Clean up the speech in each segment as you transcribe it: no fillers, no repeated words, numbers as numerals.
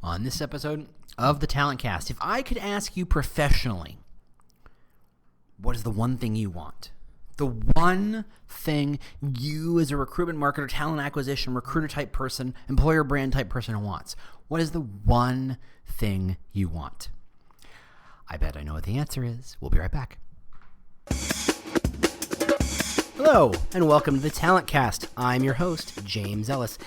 On this episode of the Talent Cast, if I could ask you professionally, what is the one thing you want? The one thing you as a recruitment marketer, talent acquisition, recruiter type person, employer brand type person wants. What is the one thing you want? I bet I know what the answer is. We'll be right back. Hello, and welcome to the Talent Cast. I'm your host, James Ellis.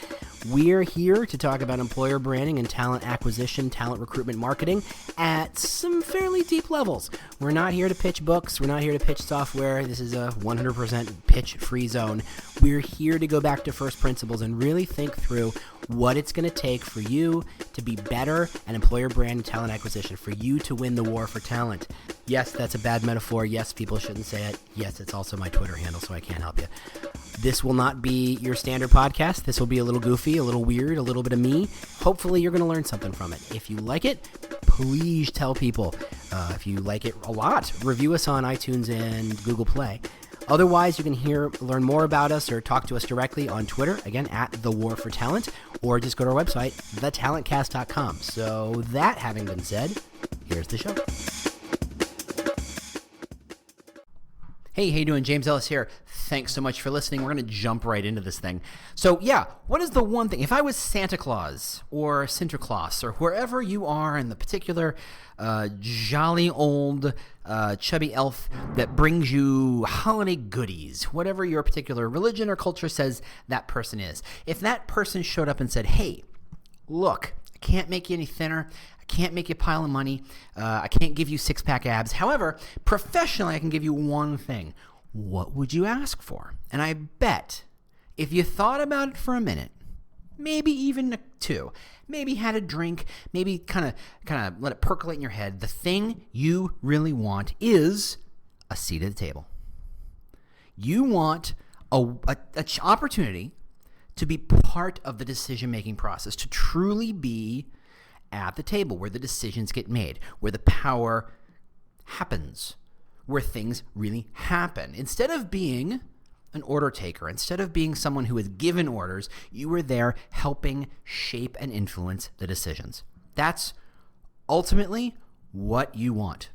We're here to talk about employer branding and talent acquisition, talent recruitment marketing at some fairly deep levels. We're not here to pitch books. We're not here to pitch software. This is a 100% pitch-free zone. We're here to go back to first principles and really think through what it's going to take for you to be better at employer brand and talent acquisition, for you to win the war for talent. Yes, that's a bad metaphor. Yes, people shouldn't say it. Yes, it's also my Twitter handle, so I can't help you. This will not be your standard podcast. This will be a little goofy, a little weird, a little bit of me. Hopefully, you're going to learn something from it. If you like it, please tell people. If you like it a lot, review us on iTunes and Google Play. Otherwise, you can learn more about us or talk to us directly on Twitter, again, at The War for Talent, or just go to our website, thetalentcast.com. So that having been said, here's the show. Hey, how you doing? James Ellis here. Thanks so much for listening. We're going to jump right into this thing. So yeah, what is the one thing? If I was Santa Claus or Sinterklaas or wherever you are in the particular jolly old chubby elf that brings you holiday goodies, whatever your particular religion or culture says that person is. If that person showed up and said, hey, look, I can't make you any thinner. I can't make you a pile of money. I can't give you six-pack abs. However, professionally, I can give you one thing. What would you ask for? And I bet if you thought about it for a minute, maybe even two, maybe had a drink, maybe kind of let it percolate in your head, the thing you really want is a seat at the table. You want an opportunity to be part of the decision-making process, to truly be at the table where the decisions get made, where the power happens, where things really happen. Instead of being an order taker, instead of being someone who is given orders, you were there helping shape and influence the decisions. That's ultimately what you want.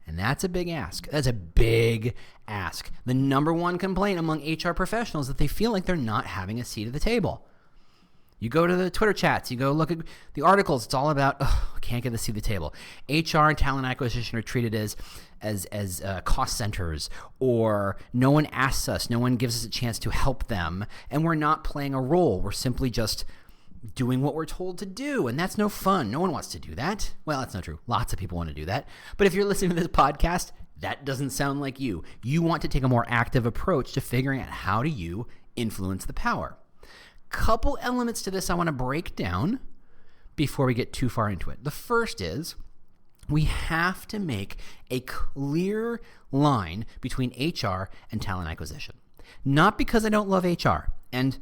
And that's a big ask. That's a big ask. The number one complaint among HR professionals is that they feel like they're not having a seat at the table. You go to the Twitter chats, you go look at the articles, it's all about, I can't get a seat at the table. HR and talent acquisition are treated as cost centers, or no one asks us, no one gives us a chance to help them, and we're not playing a role. We're simply just doing what we're told to do, and that's no fun. No one wants to do that. Well, that's not true. Lots of people want to do that. But if you're listening to this podcast, that doesn't sound like you. You want to take a more active approach to figuring out how do you influence the power. Couple elements to this I want to break down before we get too far into it. The first is we have to make a clear line between HR and talent acquisition. Not because I don't love HR, and,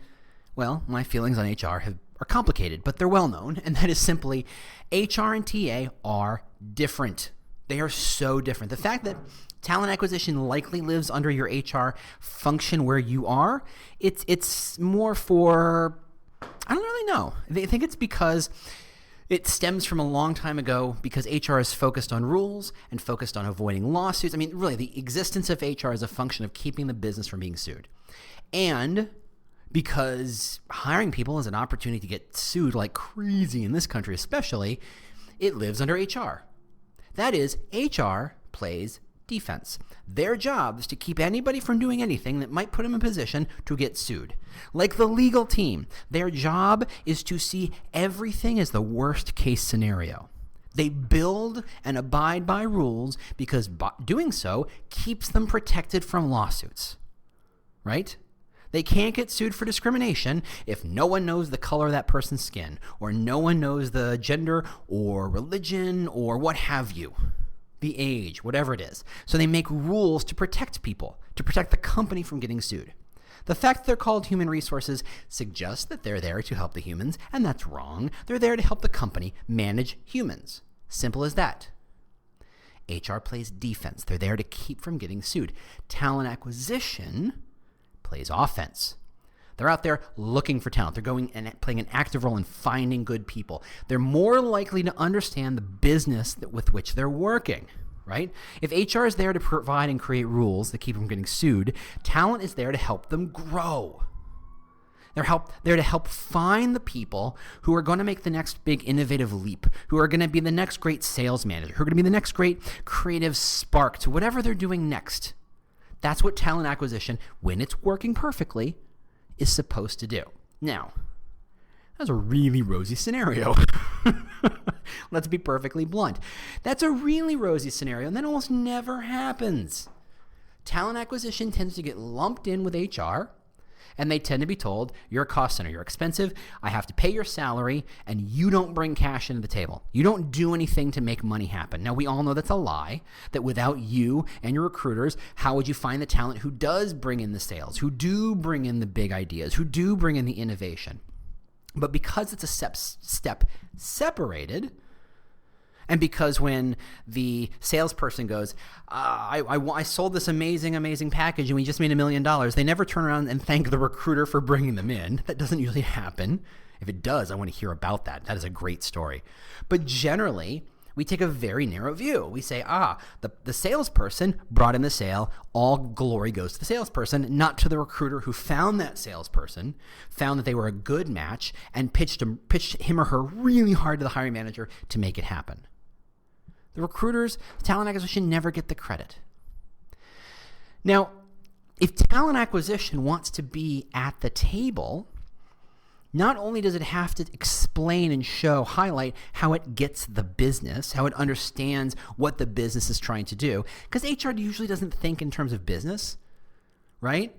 well, my feelings on HR are complicated, but they're well known, and that is simply HR and TA are different. They are so different. The fact that talent acquisition likely lives under your HR function where you are, it's more for, I don't really know. I think it's because it stems from a long time ago, because HR is focused on rules and focused on avoiding lawsuits. I mean, really, the existence of HR is a function of keeping the business from being sued. And because hiring people is an opportunity to get sued like crazy in this country especially, it lives under HR. That is, HR plays defense. Their job is to keep anybody from doing anything that might put them in a position to get sued. Like the legal team, their job is to see everything as the worst case scenario. They build and abide by rules because doing so keeps them protected from lawsuits, right? They can't get sued for discrimination if no one knows the color of that person's skin, or no one knows the gender or religion or what have you. The age, whatever it is. So they make rules to protect people, to protect the company from getting sued. The fact that they're called human resources suggests that they're there to help the humans, and that's wrong. They're there to help the company manage humans. Simple as that. HR plays defense. They're there to keep from getting sued. Talent acquisition plays offense. They're out there looking for talent. They're going and playing an active role in finding good people. They're more likely to understand the business with which they're working, right? If HR is there to provide and create rules that keep them getting sued, talent is there to help them grow. They're there to help find the people who are going to make the next big innovative leap, who are going to be the next great sales manager, who are going to be the next great creative spark to whatever they're doing next. That's what talent acquisition, when it's working perfectly, is supposed to do. Now, that's a really rosy scenario. Let's be perfectly blunt. That's a really rosy scenario, and that almost never happens. Talent acquisition tends to get lumped in with HR, and they tend to be told, you're a cost center, you're expensive, I have to pay your salary, and you don't bring cash into the table. You don't do anything to make money happen. Now, we all know that's a lie, that without you and your recruiters, how would you find the talent who does bring in the sales, who do bring in the big ideas, who do bring in the innovation? But because it's a step separated, and because when the salesperson goes, I sold this amazing package and we just made $1 million, they never turn around and thank the recruiter for bringing them in. That doesn't usually happen. If it does, I want to hear about that. That is a great story. But generally, we take a very narrow view. We say, the salesperson brought in the sale. All glory goes to the salesperson, not to the recruiter who found that salesperson, found that they were a good match, and pitched him or her really hard to the hiring manager to make it happen. The recruiters, talent acquisition never get the credit. Now, if talent acquisition wants to be at the table, not only does it have to explain and highlight how it gets the business, how it understands what the business is trying to do, because HR usually doesn't think in terms of business, right?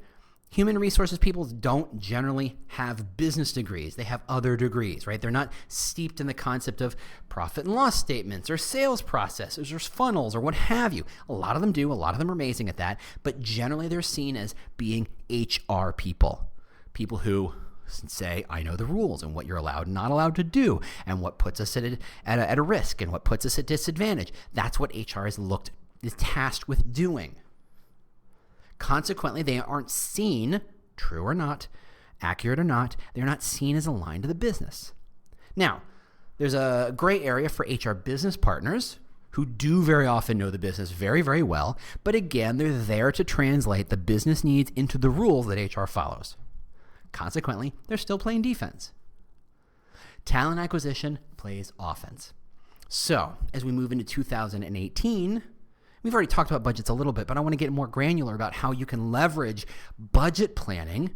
Human resources people don't generally have business degrees. They have other degrees, right? They're not steeped in the concept of profit and loss statements or sales processes or funnels or what have you. A lot of them do. A lot of them are amazing at that. But generally, they're seen as being HR people. People who say, I know the rules and what you're allowed and not allowed to do and what puts us at a risk and what puts us at disadvantage. That's what HR is tasked with doing. Consequently, they aren't seen, true or not, accurate or not, they're not seen as aligned to the business. Now, there's a gray area for HR business partners who do very often know the business very, very well, but again, they're there to translate the business needs into the rules that HR follows. Consequently, they're still playing defense. Talent acquisition plays offense. So, as we move into 2018, we've already talked about budgets a little bit, but I want to get more granular about how you can leverage budget planning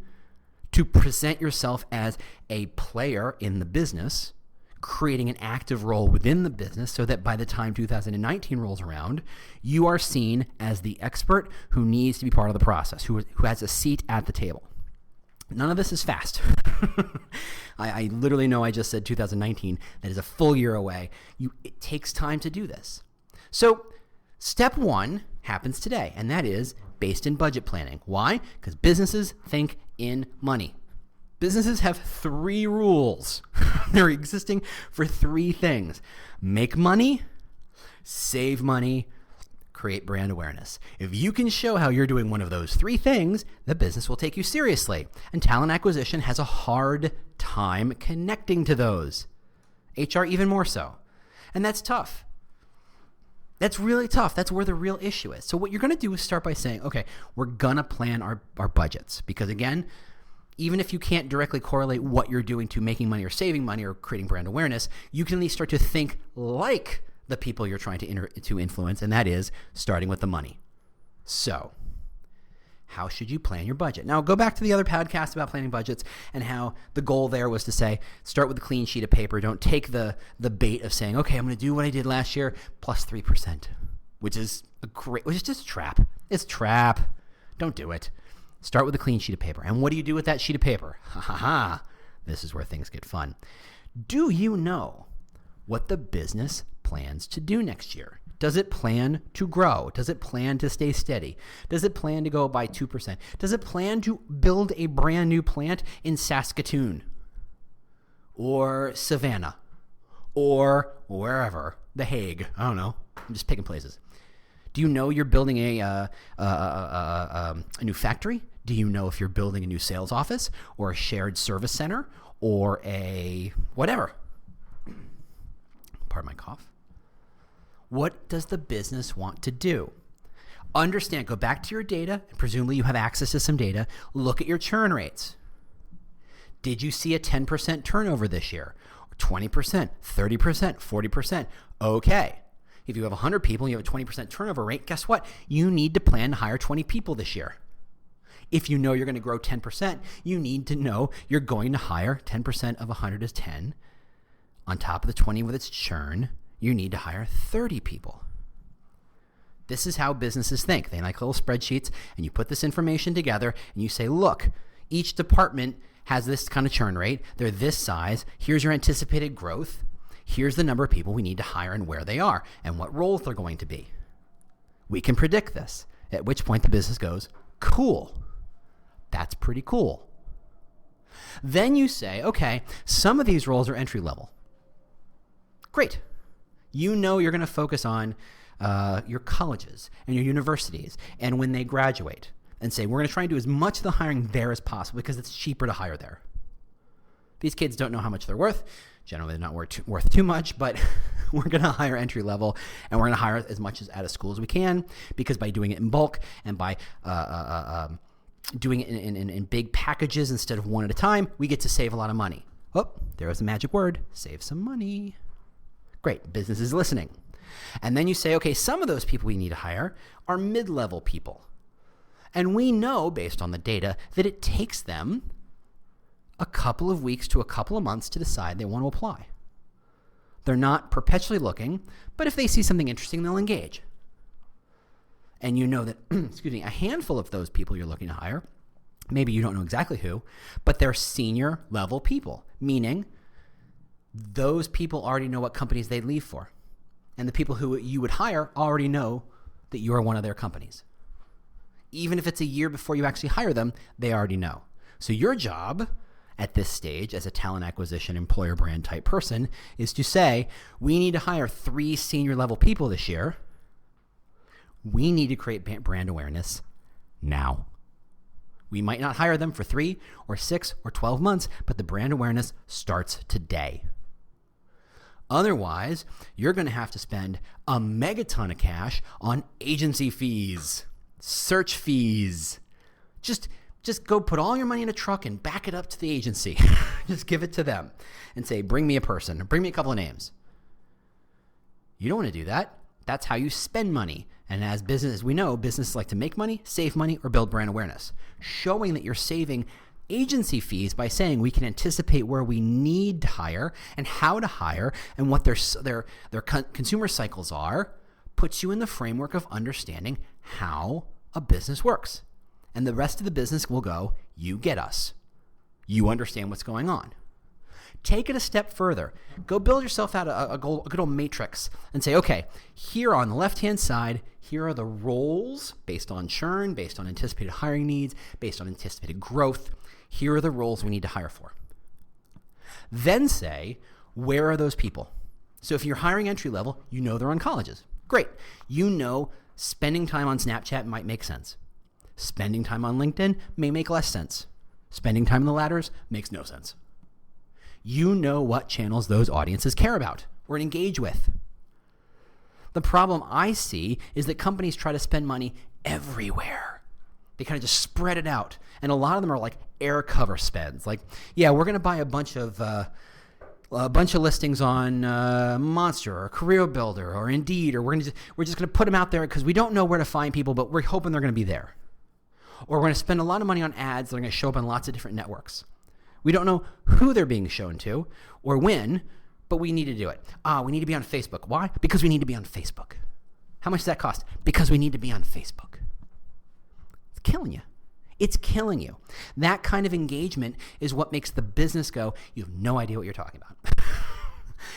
to present yourself as a player in the business, creating an active role within the business so that by the time 2019 rolls around, you are seen as the expert who needs to be part of the process, who has a seat at the table. None of this is fast. I literally know I just said 2019. That is a full year away. It takes time to do this. So, step one happens today, and that is based in budget planning. Why? Because businesses think in money. Businesses have 3 rules. They're existing for 3 things. Make money, save money, create brand awareness. If you can show how you're doing one of those 3 things, the business will take you seriously. And talent acquisition has a hard time connecting to those. HR even more so. And that's tough. That's really tough. That's where the real issue is. So what you're going to do is start by saying, okay, we're going to plan our budgets. Because again, even if you can't directly correlate what you're doing to making money or saving money or creating brand awareness, you can at least start to think like the people you're trying to influence, and that is starting with the money. So how should you plan your budget? Now, go back to the other podcast about planning budgets and how the goal there was to say, start with a clean sheet of paper. Don't take the bait of saying, okay, I'm going to do what I did last year plus 3%, which is just a trap. It's a trap. Don't do it. Start with a clean sheet of paper. And what do you do with that sheet of paper? This is where things get fun. Do you know what the business plans to do next year? Does it plan to grow? Does it plan to stay steady? Does it plan to go by 2%? Does it plan to build a brand new plant in Saskatoon or Savannah or wherever, The Hague? I don't know. I'm just picking places. Do you know you're building a new factory? Do you know if you're building a new sales office or a shared service center or a whatever? Pardon my cough. What does the business want to do? Understand, go back to your data, and presumably you have access to some data. Look at your churn rates. Did you see a 10% turnover this year? 20%, 30%, 40%? Okay. If you have 100 people and you have a 20% turnover rate, guess what? You need to plan to hire 20 people this year. If you know you're going to grow 10%, you need to know you're going to hire 10% of 100 is 10. On top of the 20 with its churn, you need to hire 30 people. This is how businesses think. They like little spreadsheets, and you put this information together and you say, look, each department has this kind of churn rate. They're this size. Here's your anticipated growth. Here's the number of people we need to hire and where they are and what roles they're going to be. We can predict this, at which point the business goes, cool. That's pretty cool. Then you say, okay, some of these roles are entry level. Great. You know you're going to focus on your colleges and your universities and when they graduate and say, we're going to try and do as much of the hiring there as possible because it's cheaper to hire there. These kids don't know how much they're worth. Generally, they're not worth too much, but we're going to hire entry level and we're going to hire as much out of school as we can because by doing it in bulk and by doing it in big packages instead of one at a time, we get to save a lot of money. Oh, there's the magic word, save some money. Great, business is listening. And then you say, okay, some of those people we need to hire are mid-level people. And we know, based on the data, that it takes them a couple of weeks to a couple of months to decide they want to apply. They're not perpetually looking, but if they see something interesting, they'll engage. And you know that, a handful of those people you're looking to hire, maybe you don't know exactly who, but they're senior level people, meaning those people already know what companies they'd leave for. And the people who you would hire already know that you're one of their companies. Even if it's a year before you actually hire them, they already know. So your job at this stage as a talent acquisition employer brand type person is to say, we need to hire 3 senior level people this year. We need to create brand awareness now. We might not hire them for 3 or 6 or 12 months, but the brand awareness starts today. Otherwise, you're going to have to spend a megaton of cash on agency fees, search fees. Just go put all your money in a truck and back it up to the agency. Just give it to them and say, bring me a person, bring me a couple of names. You don't want to do that. That's how you spend money. And as business, we know businesses like to make money, save money, or build brand awareness. Showing that you're saving agency fees by saying we can anticipate where we need to hire and how to hire and what their consumer cycles are puts you in the framework of understanding how a business works. And the rest of the business will go, you get us. You understand what's going on. Take it a step further. Go build yourself out a good old matrix and say, okay, here on the left-hand side, here are the roles based on churn, based on anticipated hiring needs, based on anticipated growth. Here are the roles we need to hire for. Then say, where are those people? So if you're hiring entry level, you know they're on colleges. Great. You know spending time on Snapchat might make sense. Spending time on LinkedIn may make less sense. Spending time in the ladders makes no sense. You know what channels those audiences care about or engage with. The problem I see is that companies try to spend money everywhere. They kind of just spread it out. And a lot of them are like air cover spends. Like, yeah, we're going to buy a bunch of listings on Monster or Career Builder or Indeed, or we're just going to put them out there because we don't know where to find people, but we're hoping they're going to be there. Or we're going to spend a lot of money on ads that are going to show up on lots of different networks. We don't know who they're being shown to or when, but we need to do it. We need to be on Facebook. Why? Because we need to be on Facebook. How much does that cost? Because we need to be on Facebook. It's killing you. It's killing you. That kind of engagement is what makes the business go, you have no idea what you're talking about.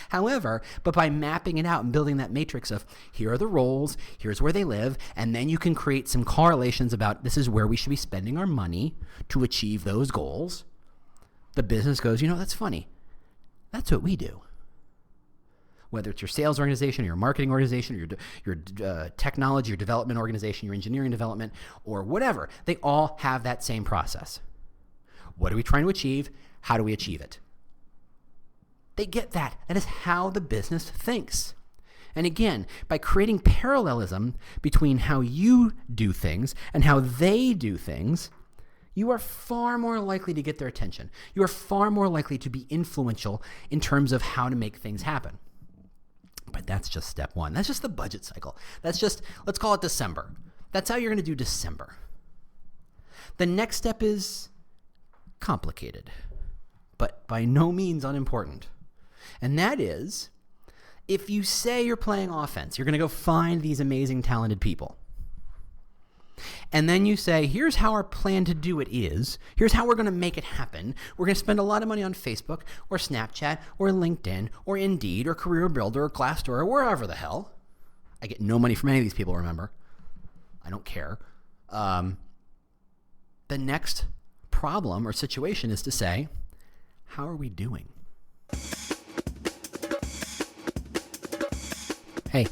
However, but by mapping it out and building that matrix of here are the roles, here's where they live, and then you can create some correlations about this is where we should be spending our money to achieve those goals. The business goes, that's funny. That's what we do. whether it's your sales organization, your marketing organization, your technology, your development organization, your engineering development, or whatever. They all have that same process. What are we trying to achieve? How do we achieve it? They get that. That is how the business thinks. And again, by creating parallelism between how you do things and how they do things, you are far more likely to get their attention. You are far more likely to be influential in terms of how to make things happen. But that's just step one. That's just the budget cycle. That's just, let's call it December. That's how you're going to do December. The next step is complicated, but by no means unimportant. And that is, if you say you're playing offense, you're going to go find these amazing, talented people. And then you say, here's how our plan to do it is. Here's how we're going to make it happen. We're going to spend a lot of money on Facebook or Snapchat or LinkedIn or Indeed or Career Builder or Glassdoor or wherever the hell. I get no money from any of these people, remember. I don't care. The next problem or situation is to say, how are we doing? Hey,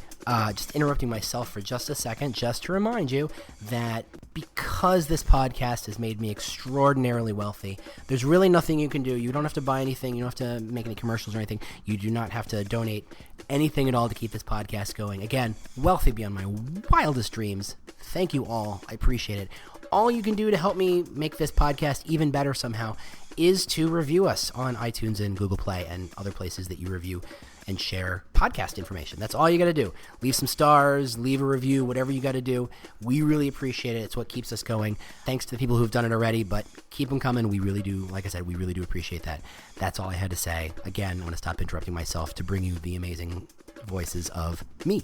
just interrupting myself for just a second, just to remind you that because this podcast has made me extraordinarily wealthy, there's really nothing you can do. You don't have to buy anything. You don't have to make any commercials or anything. You do not have to donate anything at all to keep this podcast going. Again, wealthy beyond my wildest dreams. Thank you all. I appreciate it. All you can do to help me make this podcast even better somehow is to review us on iTunes and Google Play and other places that you review and share podcast information. That's all you got to do. Leave some stars, leave a review, whatever you got to do. We really appreciate it. It's what keeps us going. Thanks to the people who've done it already, but keep them coming. We really do. Like I said, we really do appreciate that. That's all I had to say. Again, I want to stop interrupting myself to bring you the amazing voices of me.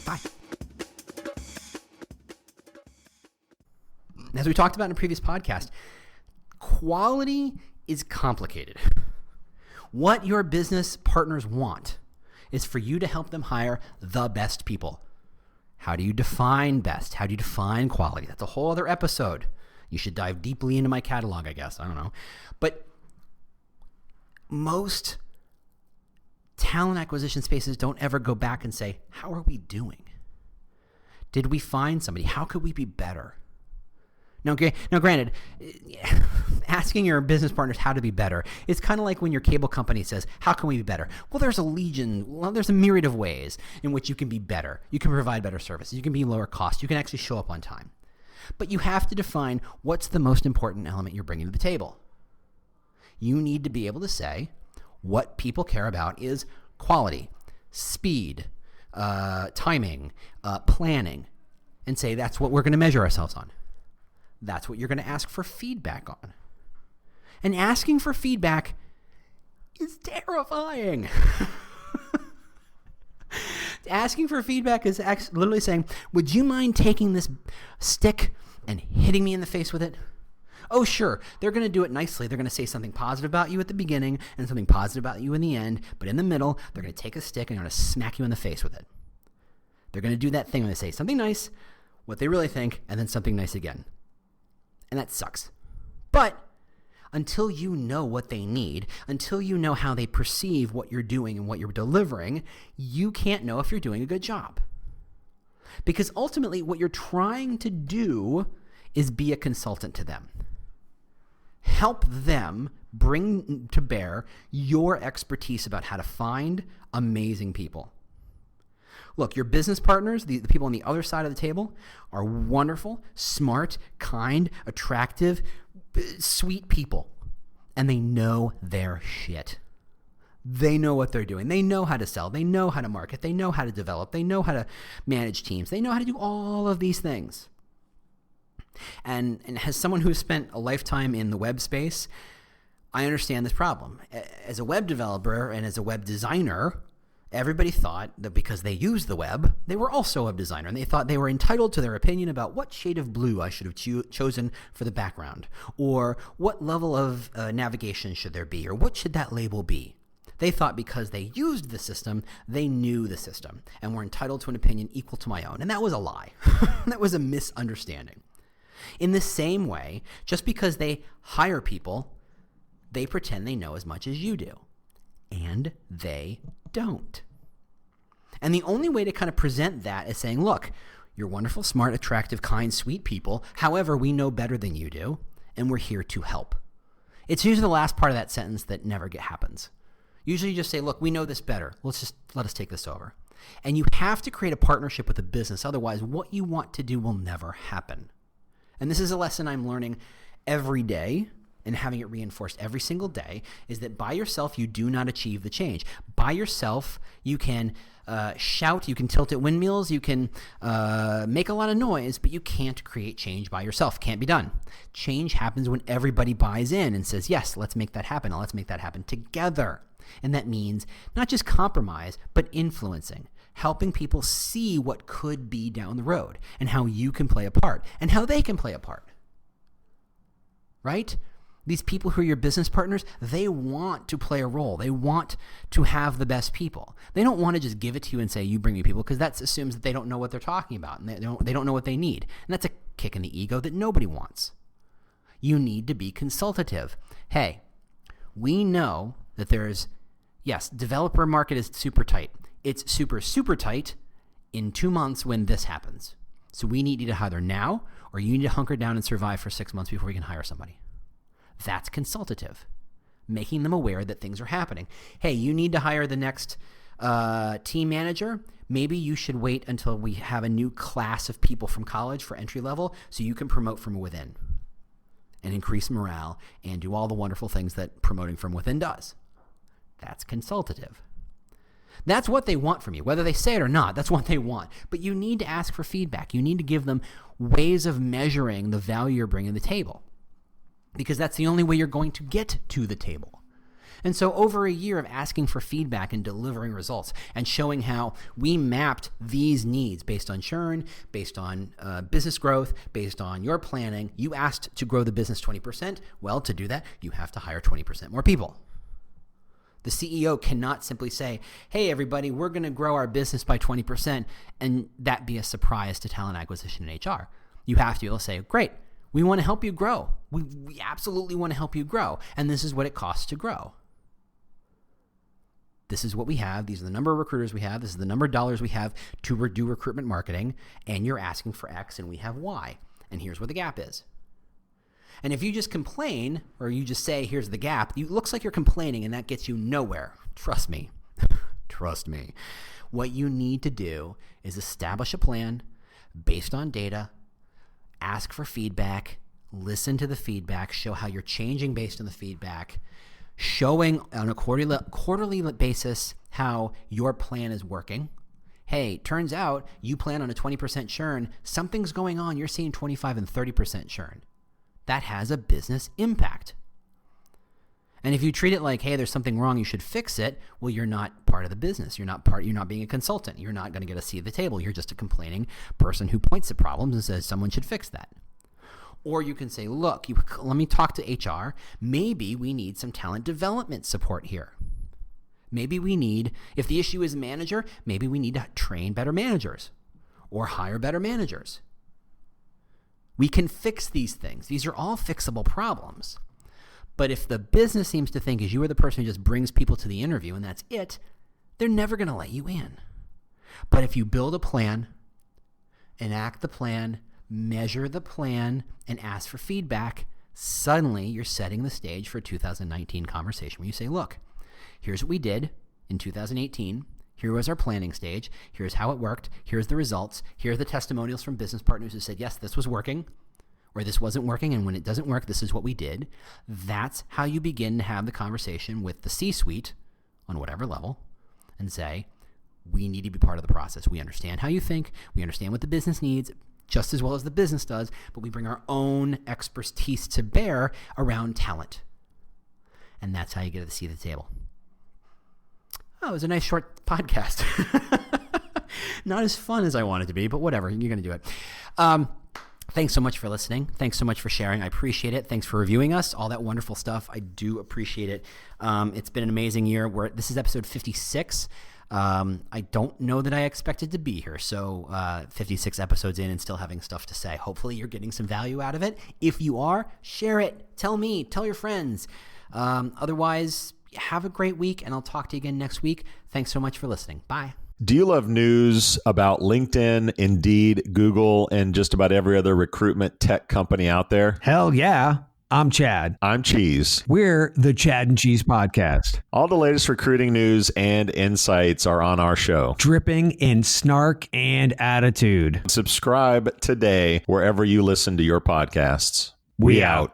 Bye. As we talked about in a previous podcast, quality is complicated. What your business partners want is for you to help them hire the best people. How do you define best? How do you define quality? That's a whole other episode. You should dive deeply into my catalog, I guess. I don't know. But most talent acquisition spaces don't ever go back and say, how are we doing? Did we find somebody? How could we be better? Now, granted, asking your business partners how to be better is kind of like when your cable company says, how can we be better? Well, there's a myriad of ways in which you can be better. You can provide better services. You can be lower cost. You can actually show up on time. But you have to define what's the most important element you're bringing to the table. You need to be able to say what people care about is quality, speed, timing, planning, and say that's what we're going to measure ourselves on. That's what you're going to ask for feedback on. And asking for feedback is terrifying. Asking for feedback is literally saying, would you mind taking this stick and hitting me in the face with it? Oh, sure. They're going to do it nicely. They're going to say something positive about you at the beginning and something positive about you in the end. But in the middle, they're going to take a stick and they're going to smack you in the face with it. They're going to do that thing when they say something nice, what they really think, and then something nice again. And that sucks. But until you know what they need, until you know how they perceive what you're doing and what you're delivering, you can't know if you're doing a good job. Because ultimately, what you're trying to do is be a consultant to them. Help them bring to bear your expertise about how to find amazing people. Look, your business partners, the people on the other side of the table, are wonderful, smart, kind, attractive, sweet people. And they know their shit. They know what they're doing. They know how to sell. They know how to market. They know how to develop. They know how to manage teams. They know how to do all of these things. And as someone who's spent a lifetime in the web space, I understand this problem. As a web developer and as a web designer, everybody thought that because they used the web, they were also a web designer, and they thought they were entitled to their opinion about what shade of blue I should have chosen for the background, or what level of navigation should there be, or what should that label be. They thought because they used the system, they knew the system, and were entitled to an opinion equal to my own, and that was a lie. That was a misunderstanding. In the same way, just because they hire people, they pretend they know as much as you do, and they don't. And the only way to kind of present that is saying, look, you're wonderful, smart, attractive, kind, sweet people. However, we know better than you do, and we're here to help. It's usually the last part of that sentence that never happens. Usually you just say, look, we know this better. Let us take this over. And you have to create a partnership with the business. Otherwise, what you want to do will never happen. And this is a lesson I'm learning every day and having it reinforced every single day, is that by yourself, you do not achieve the change. By yourself, you can shout, you can tilt at windmills, you can make a lot of noise, but you can't create change by yourself. Can't be done. Change happens when everybody buys in and says, yes, let's make that happen. Now let's make that happen together. And that means not just compromise, but influencing, helping people see what could be down the road and how you can play a part and how they can play a part. Right? These people who are your business partners, they want to play a role. They want to have the best people. They don't want to just give it to you and say, you bring me people, because that assumes that they don't know what they're talking about and they don't know what they need. And that's a kick in the ego that nobody wants. You need to be consultative. Hey, we know that there's, yes, developer market is super tight. It's super, super tight in 2 months when this happens. So we need you to either now or you need to hunker down and survive for 6 months before we can hire somebody. That's consultative, making them aware that things are happening. Hey, you need to hire the next team manager. Maybe you should wait until we have a new class of people from college for entry level so you can promote from within and increase morale and do all the wonderful things that promoting from within does. That's consultative. That's what they want from you, whether they say it or not. That's what they want. But you need to ask for feedback. You need to give them ways of measuring the value you're bringing to the table, because that's the only way you're going to get to the table. And so over a year of asking for feedback and delivering results and showing how we mapped these needs based on churn, based on business growth, based on your planning, you asked to grow the business 20%. Well, to do that, you have to hire 20% more people. The CEO cannot simply say, hey, everybody, we're going to grow our business by 20%, and that be a surprise to talent acquisition and HR. You have to be able to say, great, we want to help you grow. We absolutely want to help you grow, and this is what it costs to grow. This is what we have. These are the number of recruiters we have. This is the number of dollars we have to do recruitment marketing, and you're asking for X, and we have Y, and here's where the gap is. And if you just complain or you just say, here's the gap, it looks like you're complaining and that gets you nowhere. Trust me. Trust me. What you need to do is establish a plan based on data, ask for feedback, listen to the feedback, show how you're changing based on the feedback, showing on a quarterly basis how your plan is working. Hey, turns out you plan on a 20% churn. Something's going on. You're seeing 25 and 30% churn. That has a business impact. And if you treat it like, hey, there's something wrong, you should fix it, well, you're not part of the business. You're not being a consultant. You're not going to get a seat at the table. You're just a complaining person who points at problems and says someone should fix that. Or you can say, look, let me talk to HR. Maybe we need some talent development support here. Maybe we need, if the issue is manager, maybe we need to train better managers or hire better managers. We can fix these things. These are all fixable problems. But if the business seems to think as you are the person who just brings people to the interview and that's it, they're never going to let you in. But if you build a plan, enact the plan, measure the plan, and ask for feedback, suddenly you're setting the stage for a 2019 conversation where you say, look, here's what we did in 2018. Here was our planning stage. Here's how it worked. Here's the results. Here are the testimonials from business partners who said, yes, this was working or this wasn't working. And when it doesn't work, this is what we did. That's how you begin to have the conversation with the C-suite on whatever level and say, we need to be part of the process. We understand how you think. We understand what the business needs just as well as the business does, but we bring our own expertise to bear around talent. And that's how you get to the seat at the table. Oh, it was a nice short podcast. Not as fun as I wanted to be, but whatever. You're going to do it. Thanks so much for listening. Thanks so much for sharing. I appreciate it. Thanks for reviewing us. All that wonderful stuff. I do appreciate it. It's been an amazing year. This is episode 56. I don't know that I expected to be here. So 56 episodes in and still having stuff to say. Hopefully you're getting some value out of it. If you are, share it. Tell me. Tell your friends. Otherwise, have a great week, and I'll talk to you again next week. Thanks so much for listening. Bye. Do you love news about LinkedIn, Indeed, Google, and just about every other recruitment tech company out there? Hell yeah. I'm Chad. I'm Cheese. We're the Chad and Cheese Podcast. All the latest recruiting news and insights are on our show. Dripping in snark and attitude. Subscribe today wherever you listen to your podcasts. We out.